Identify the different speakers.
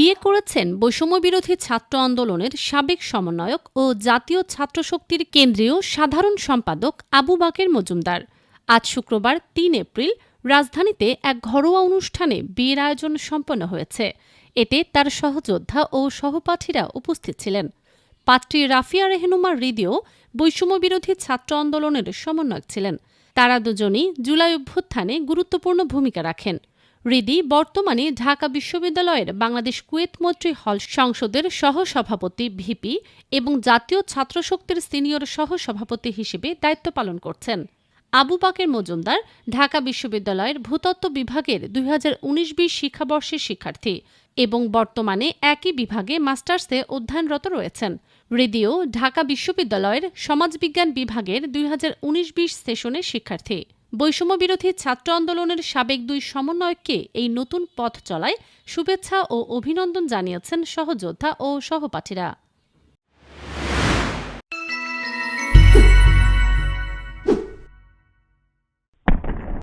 Speaker 1: বিয়ে করেছেন বৈষম্যবিরোধী ছাত্র আন্দোলনের সাবেক সমন্বয়ক ও জাতীয় ছাত্রশক্তির কেন্দ্রীয় সাধারণ সম্পাদক আবু বাকের মজুমদার। আজ শুক্রবার ৩ এপ্রিল রাজধানীতে এক ঘরোয়া অনুষ্ঠানে বিয়ের আয়োজন সম্পন্ন হয়েছে। এতে তার সহযোদ্ধা ও সহপাঠীরা উপস্থিত ছিলেন। পাত্রী রাফিয়া রেহনুমা হৃদিও বৈষম্যবিরোধী ছাত্র আন্দোলনের সমন্বয়ক ছিলেন। তারা দুজনই জুলাই অভ্যুত্থানে গুরুত্বপূর্ণ ভূমিকা রাখেন। হৃদি বর্তমানে ঢাকা বিশ্ববিদ্যালয়ের বাংলাদেশ কুয়েত মৈত্রী হল সংসদের সহসভাপতি ভিপি এবং জাতীয় ছাত্রশক্তির সিনিয়র সহসভাপতি হিসেবে দায়িত্ব পালন করছেন। আবু বাকের মজুমদার ঢাকা বিশ্ববিদ্যালয়ের ভূতত্ত্ব বিভাগের ২০১৯-২০ শিক্ষাবর্ষের শিক্ষার্থী এবং বর্তমানে একই বিভাগে মাস্টার্সে অধ্যয়নরত রয়েছেন। হৃদিও ঢাকা বিশ্ববিদ্যালয়ের সমাজবিজ্ঞান বিভাগের ২০১৯-২০ সেশনের শিক্ষার্থী। বৈষম্যবিরোধী ছাত্র আন্দোলনের সাবেক দুই সমন্বয়ককে এই নতুন পথ চলায় শুভেচ্ছা ও অভিনন্দন জানিয়েছেন সহযোদ্ধা ও সহপাঠীরা।